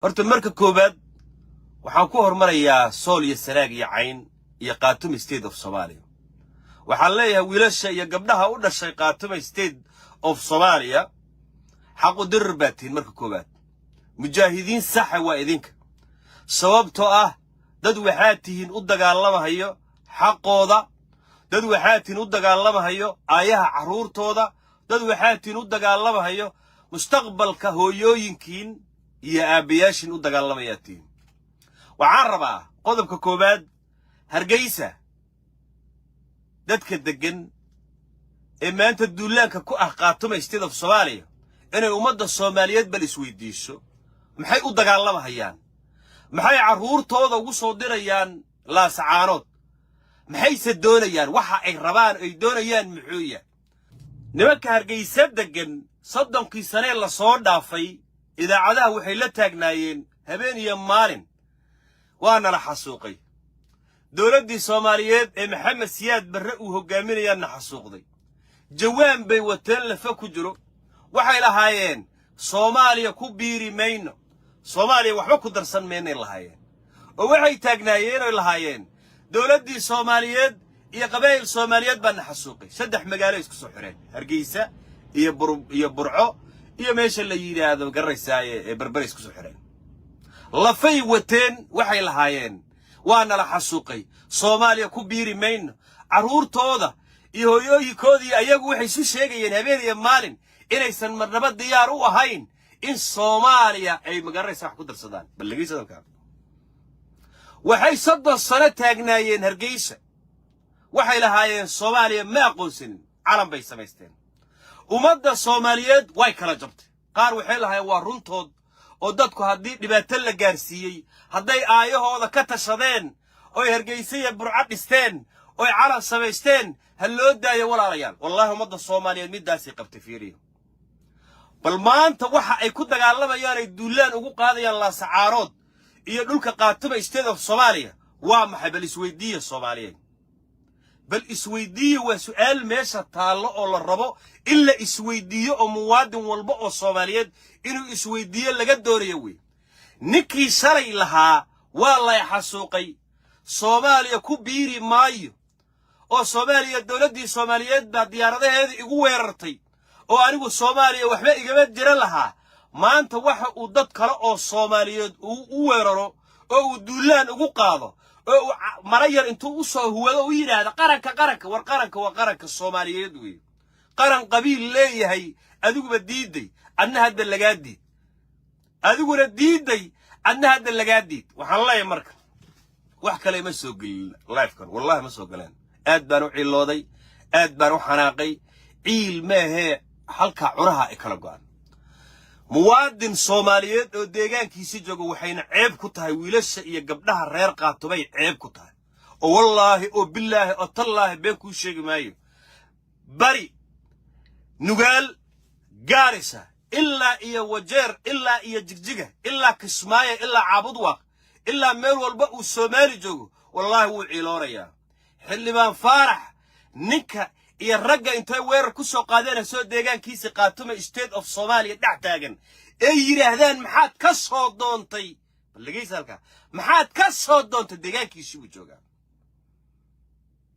horta marka koobaad waxaan ku hormarayaa sool iyo sanaag iyo cayn iyo Khaatume State of Somalia. waxaan leeyahay wiilasha iyo gabdhaha u dhashay Khaatume State of Somalia xaq u dirir baatiin marka koobaad. mujaahidiin sax waa idinka sababtoo ah dad waxaa tihiin u dagaalamahayo xaqooda, dad waxaa tihiin u dagaalamahayo aayaha caruurtooda, dad waxaa tihiin u dagaalamahayo mustaqbalka hooyooyinkiin iyo aabayaashin u dagaalamayatiin. waxaan rabaa qodobka koobaad Hargeysa dadka degan ee maanta duulaanka ku ah Khaatume State of Somalia inay ummadda Soomaaliyeed bal isweydiiso maxay u dagaalamahayaan, maxay caruurtooda ugu soo dirayaan laasacaanood, maxayse doonayaan, waxa ay rabaan ay doonayaan muxuu yahay. nimanka Hargeysa degan 30 sane la soo dhaafay idaacadaha waxay la taagnaayeen habeen iyo maalin waana la xasuuqay. dowladdii Soomaaliyeed ee Maxamed Siyaad Barre uu hogaaminayaan xasuuqday. jawaan bay wateen lafa ku jiro waxay lahaayeen Soomaaliya ku biiri mayno, Soomaaliya waxba ku darsan meynay lahaayeen. oo waxay taagnaayeen oo lahaayeen dowladdii Soomaaliyeed iyo qabayl Soomaaliyeed baan xasuuqay. 3 magaalo isku soo xireen Hargeysa iyo Burco iyo meesha la yiraahdo Garaysaye ee Berbera isku soo xireen. lafay wateen waxay lahaayeen waana la xasuuqay, Soomaaliya ku biiri mayno. caruurtooda iyo hooyooyinkoodii ayagu waxay isu sheegayeen habeen iyo maalin inaysan marnaba diyaar u ahayn in Soomaaliya ay magaraysa wax ku darsadaan. balligiisa dalka waxay 30 sano taagnaayeen Hargeysa waxay lahaayeen Soomaaliya ma aqoonsanin, calan bay samaysteen. ummadda Soomaaliyeed way kala jabtay. qaar waxay lahaayeen waa runtood oo dadku haddii dhibaato la gaarsiiyey hadday aayahooda ka tashadeen oo Hargeysa iyo Burco dhisteen oo calan samaysteen ha loo daayo walaalayaal. wallahi ummadda Soomaaliyeed midaasii qabtay fiiriyo. bal maanta waxa ay ku dagaalamayaan ay duulaan ugu qaadayaan laasacaanood iyo dhulka Khaatume State of Somalia waa maxay? bal isweydiiyo Soomaaliyeed, bal isweydiiyo. waa su'aal meesha taallo oo la rabo in la isweydiiyo oo muwaadin walba oo Soomaaliyeed inuu isweydiiyo laga doonayo wey. ninkii shalay lahaa waa la xasuuqay, Soomaaliya ku biiri maayo, oo Soomaaliya dowladdii Soomaaliyeed baa diyaaradaheeda igu weerartay oo anigu Soomaaliya waxba igama jira lahaa. maanta waxa uu dad kale oo Soomaaliyeed u weeraro oo uu duulaan ugu qaado oo marayar intuu u soo huwado u yiraahdo qaranka war qaranka waa qaranka Soomaaliyeed wey. qaran qabiil leeyahay adiguba diiday adna hadda laga diid, adiguna diiday adna hadda laga diid. waxaan leeyahay marka wax kale ma soo gelin live-kan, wallahi ma soo galeen. aad baan u cilooday, aad baan u xanaaqay. ciil maahe halka curaha ay kala go'an. muwaadin Soomaaliyeed oo deegaankiisa jooga waxayna ceeb ku tahay wiilasha iyo gabdhaha reer Khaatume ceeb ku tahay. oo wallahi oo billahi oo tallahi been ku sheegi maayo. bari nugaal Gaarisa ilaa iyo Wajeer ilaa iyo Jigjiga ilaa Kismaayo ilaa Caabudwaaq ilaa meel walba uu Soomaali joogo wallahi wuu ciiloonayaa. xildhibaan Faarax ninka iyo ragga intay weerar ku soo qaadeen soo deegaankiisa Khaatume State of Somalia dhax taagan ay yiraahdaan maxaad ka soo doontay. balligiisa halka maxaad ka soo doontay deegaankiisa uu joogaa.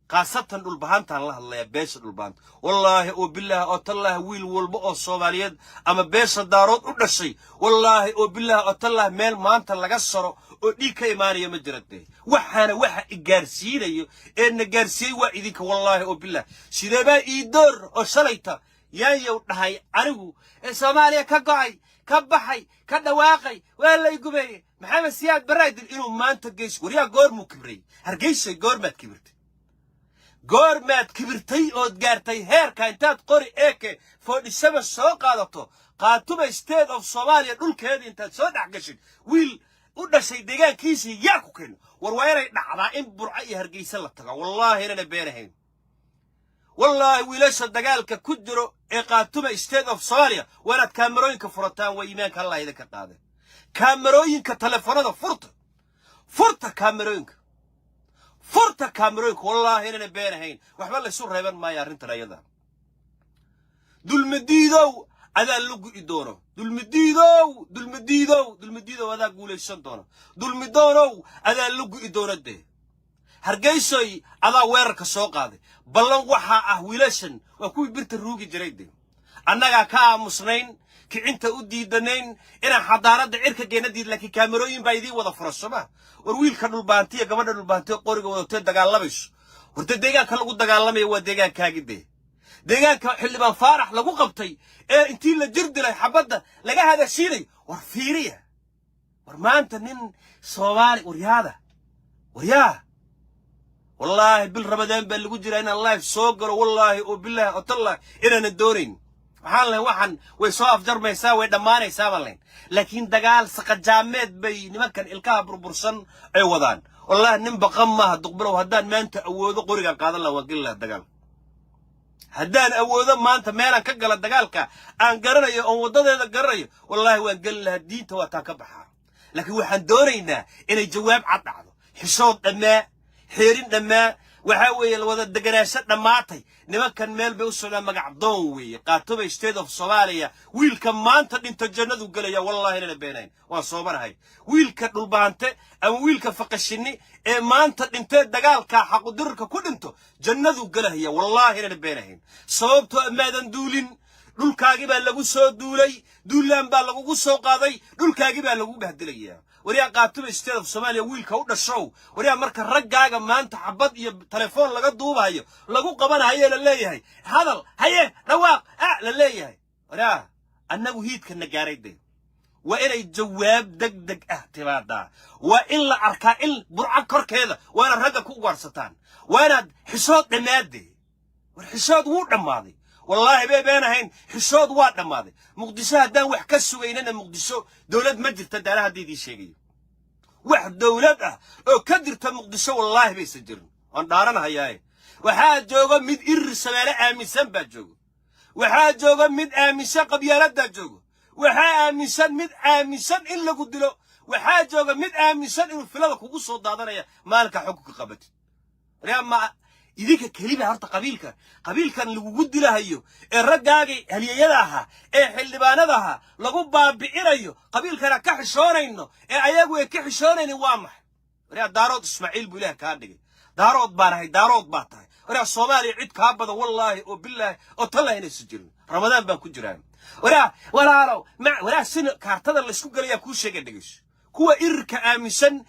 qaasatan dhul bahantaan la hadlaya beesha dhul bahanta. wallahi oo billahi oo tallahi wiil walba oo Soomaaliyeed ama beesha daarood u dhashay wallahi oo billahi oo tallahi meel maanta laga saro oo dhiig ka imaanaya ma jirtay. waxaana waxa igaarsiinayo ee na gaarsiiyay waa idinka wallahi oo billahi. sideeba ii door oo shalayta yaayow dhahay anigu ee Soomaaliya ka go'ay ka baxay ka dhawaaqay waa la igubay Maxamed Siyaad Barre inuu maanta gees wariya goormu kibray. Hargeysa goormaad kibirtay, goormaad kibirtay ood gaartay heerka intaad qori AK 47 soo qaadato Khaatume State of Somalia dhulkeedii intaad soo dhax gashay wiil u dhashay deegaankiisii yaa ku keen. war waa inay dhacdaa in Burco iyo Hargeysa la tago. wallahi inana beenahayn. wallahi wiilasha dagaalka ku jiro ee Khaatume State of Somalia wanaad kaamarooyinka furataan waa iimaanka Allah idinka qaaday. kaamarooyinka telefoonada furta kaamarooyinka wallahi inana beenahayn. waxba la isu reeban maayo arrintan ayada. dulmadiidow adaa lagu idoono dulmidiidow adaa guulaysan doono dulmidoonow adaa lagu idoono de hargeysoy adaa weerarka soo qaaday ballan waxa ah wiilashan waa kuwii birta ruugi jiray de annaga ka aamusnayn kicinta u diidanayn inaan xadaarada cirka geenadiid laakiin kaamirooyin baa idii wada furasoma war wiilka dhulbaantiya gabadha dhulbaantiya qoriga wadatay dagaalamayso horta deegaanka lagu dagaalamayo waa deegaankaagi de deegaanka xildhibaan faarax lagu qabtay ee intii la jir dilay xabadda laga hadashiinay war fiiriya war maanta nin Soomaali waryaa والله بالرمضان بلغو جرا إن الله سوقر والله وبالله أطلع إننا دورين حالنا وحن ويصاف جرم يساوي دمانة يساوي لكن دجال سقط جامد بي نمكن الكاب بربرسن عوضان والله نبى قمة دقبرو هدان ما أنت أود قرية قاضي الله وقل له دجال هدان أود ما أنت مالا كجل الدجال كا أن قرني أو ضد هذا قرني والله وقل له الدين تواتكبها لكن وحن دورينا إن الجواب عطعه حصاد أما حيرين لما وحاول الوضع الدجراسات لماطي نمكن مال بيوصل مجع ضوي قاتوب ستيد اوف صوماليا ويل كمان انت تجند وقال يا والله انا بينين وصوبر هاي ويل كدلبانته او ويل كفقشني ما انت دغال كا حق درك كدنتو جند وقال يا والله انا بينين صوبته مادن دولين dhulkaagi baa lagu soo duulay duulaan baa lagu soo qaaday dhulkaagi baa lagu bahdilaya wariya qaatuma state of Soomaaliya wiilka u dhashow wariya marka raggaaga maanta xabad iyo telefoon laga duubayo lagu qabanayo la leeyahay hadal haye dhawaaq la leeyahay wariya annagu hiidka nagaareeday waa inay jawaab degdeg ah timaada waa in la arkaa in burca korkeeda waana ragga ku warsataan waana xisood dhamaade war xisood wuu dhamaaday والله بينهن حشود واحد ماضي مقدسة هدان وحكا سويننا مقدسة دولة مجر تدارها دي شيء واحد دولة أو كدر مقدسة والله بيسجرن وندارنا هياي وحاد جوجا مد إرسالة آمسان بجوجا وحاد جوجا مد آمسان قبيلات دجوجا وحاد آمسان مد آمسان إلا قد له وحاد جوجا مد آمسان إنه فلان كوكوس صدادنا يا مالك حقوق قبتي ريما إذا كلمة هرت قبيلك اللي وجود لها يو الرجاجي هل يلاها حل بانذها لقوا بإيريو قبيلك أنا كحشون إنه أيجوا كحشون إنه وامح وريا دارود إسماعيل بوله كاردي دارود بانه دارود باته وريا الصومالي عيد كابده والله وبالله أطلع هنا السجن رمضان بنكجران ولا لو مع ولا سن كارتدا اللي شو قال يا كوشة قديش كوا إرك آمسن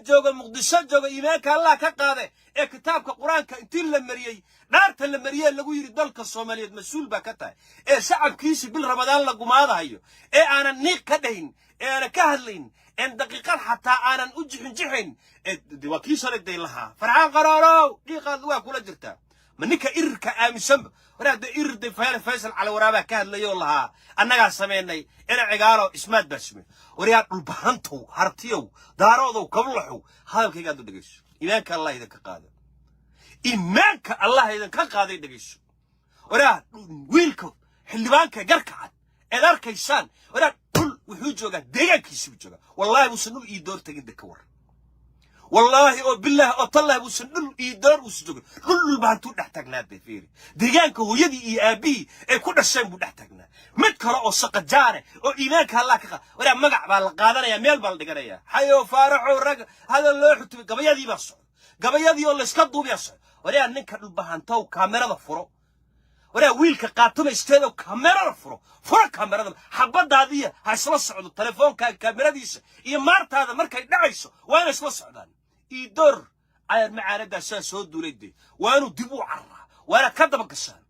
جوجا مقدسة جوجا إيمانك الله كقاده كتابك قرآنك انتين لمريي نارت لمريي اللي يريد دلك الصومالية مسؤول بكتاه شعب كيسي بالرمضان لقوا ما هذا هيو أنا نيك كدهين أنا كهلين إن دقيقة حتى أنا نجحن دي وكيسة لدي لها فرعان قرارو دقيقة دوا كل جرتا منك إرك آمسن ولا ده إرد فيصل على ورابه كهل يولها أنا سمعني أنا عقارو اسمات بسمي ورياض البهنتو هرتيو دارودو كبلحو هذا كي قادو دقيش إيمانك الله إذا كقاده إيمانك الله إذا كقاده دقيش ورياض ويلكو حلبانك قركعد إدارك إنسان ورياض كل وحوجوغا ديغانك يسوجوغا والله بوسنو إيدور تجد كور والله وبالله أطلع بوسنو إيدور وسجوغا كل البهنتو نحتاجنا بفيري ديغانك هو يدي إيابي كل الشيء بنحتاجنا متكرا أو سقط جاره أو إيمانك الله كقا ولا مقع بالقادر يا ميل بالدقر يا حيو فارعو رج هذا اللي يحط قبيا دي بس قبيا دي ولا سكتوا بيص ولا نك البهانتو كاميرا ضفرو ولا ويلك قاتم استيدو كاميرا ضفرو فرق كاميرا حبض هذه هيسلا صعد التليفون كاميرا ديش يمارت هذا مركا يدعيسو وين يسلا صعدان يدور على المعارض أساس هو دوليدي وأنا دبوا عرّا وأنا كذب قصان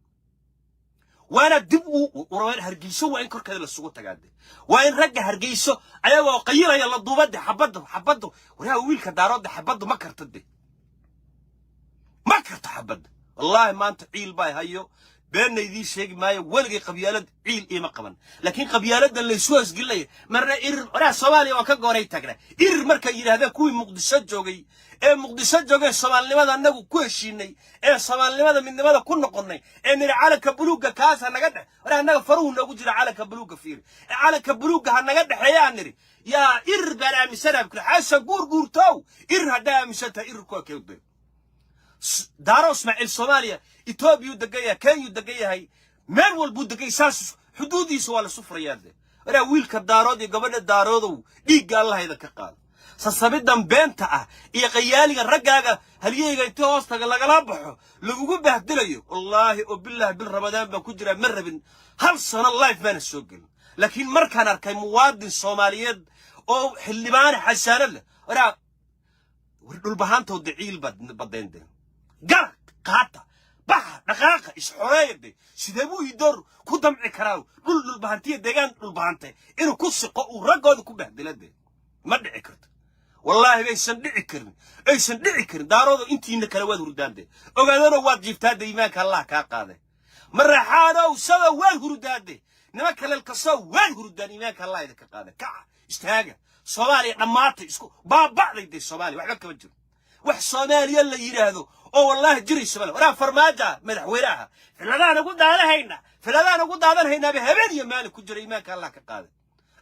وأنا دبوا وين هرجيسو وين كركذا للسوق تجادي وين رجع هرجيسو أيوة وقيرة يلا ضوبده حبضه ويا ويلك دارود حبضه ما كرتدي ما كرت حبض والله ما أنت عيل باي هيو بين ذي شيء ما يولقي قبيلة عيل إيه مقبل لكن قبيلة اللي سوس قل لي مرة ولا صومالي وكجوري تجرا مركا هذا كوي مقدسة جوجي مقدسة جوجي الصومال لماذا أنه كويشيني الصومال لماذا من لماذا كنا قلنا إن على كبلوجا كاس هنقدر ولا أنه فرون لو جرى على كبلوجا فير على كبلوجا هنقدر حياة نري يا بلا مسنا بكل حاسة جور تو هذا مسنا كوكيود دارو اسماعيل صوماليا إثيوبيا دقيقة كينيا دقيقة هاي من والبود دقيقة ساس حدودي سوال السفريات ولا ويل كدارودي قبل الدارودو ديق الله إذا كقال سصبيدن بنتا إيه قيالي الرجاجة هل يجي توسط لقلبه لو بهدليه والله وبالله بالرمضان بكجرة مرة بن هل صن الله في بين السوق لكن مركان أركي مواد الصوماليات أو حلبان حسان الله ولا والبهان تودعيل بدين ده قرق قاطع بحر دقاقة إسحورية دي سيدابو يدور كودم عكراو دول البهانتية ديجان البهانتي إنه كسقة ورجع ده كبهدلة ده ما دعكرت والله بيسن دعكرن أيسن دعكرن دارو أنتي إنك الواد وردان ده وقالوا واد جبتها ده إيمانك الله كاقاده مرة حاله وسوا واد وردان ده نمك للقصة واد وردان إيمانك الله إذا كاقاده كع استهاجة صومالي نماطي اسكو بعض دي الصومالي وحنا كمان wax Soomaaliya la yiraahdo oo wallahi jiri Soomaaliya wala farmaajo madaxweynaha filadana ugu daadanayna habeen maal ku jiray iimaanka Allah ka qaaday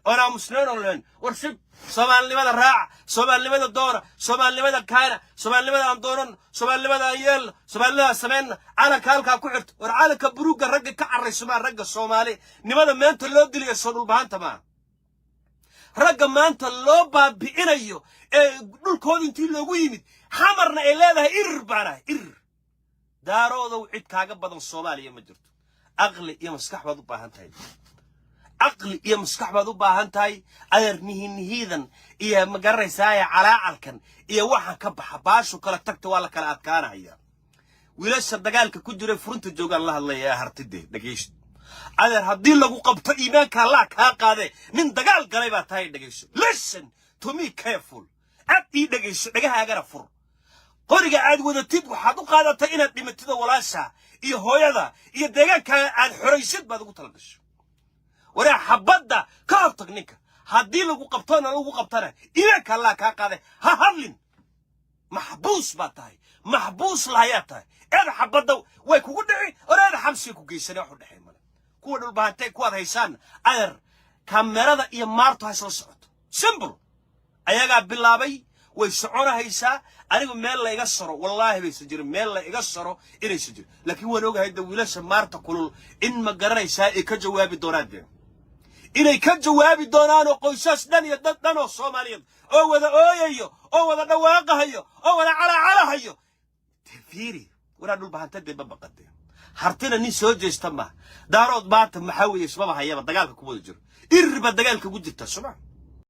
ona muslimin warshib Soomaalinimada raac Soomaalinimada doona Soomaalinimada kaana Soomaalinimada aan doonan Soomaalinimada yeel Soomaalida sameyn ala kaalka ku xirto war caalamka buruga ragga ka carrayso ragga Soomaali nimada maanta loo diliyo soo dhulbaanta ma ragga maanta loo baabi'inayo ee dhulkooda intii loogu yimid xamarna ay leedahay irbaana daarooda cid kaaga badan Soomaaliya ma jirto aqli iyo maskax baad u baahan tahay aqli iyo maskax baad u baahan tahay adeernihiidan iyo magaraysaaya calaacalkan iyo waxa ka baxa baashu kala tagta waa la kala adkaanaya wiilasha dagaalka ku jira furunta joogan la hadlaya hartide dhageysto adeer haddii lagu qabto iimaanka Allah ka qaade nin dagaal galay baa tahay dhageyso listen to me careful ab ii dhageyso dhagahaaga fur qoriga aad wadatid waxaad u qaadatay inaad dhimatida walaasha iyo hooyada iyo deegaanka aad xoraysid baad ugu talagasho waraa xabada ka hortag ninka haddii lagu qabtona lagu qabtana iimaanka Allah ka qaade ha hadlin maxbuus baa tahay maxbuus lahayaa tahay eeda xabada way kugu dhici oreeda xabsi ku geysanay wax u dhaxay male kuwa dhulbaantay kuwaad haysaan adeer kamerada iyo maarto ha soo socoto simple ayaga bilaabay way soconaysaa anigu meel la iga saro wallahi baysan jirin meel la iga saro inaysan jirin laakiin waan ogahay wiilasha maarta kulul in ma garanaysaa ay ka jawaabi doonaan inay ka jawaabi doonaan oo qoysas dhan iyo dad dhan oo Soomaaliyeed oo wada ooyayo oo wada dhawaaqayo oo wada calaacalahayo fiiri wala dhulbaanta dib baqatay hartina nin soo jeesta ma daarood baata maxaa weeye isma hayaba dagaalka ku wada jiro irba dagaalka ku jirta Soomaaliya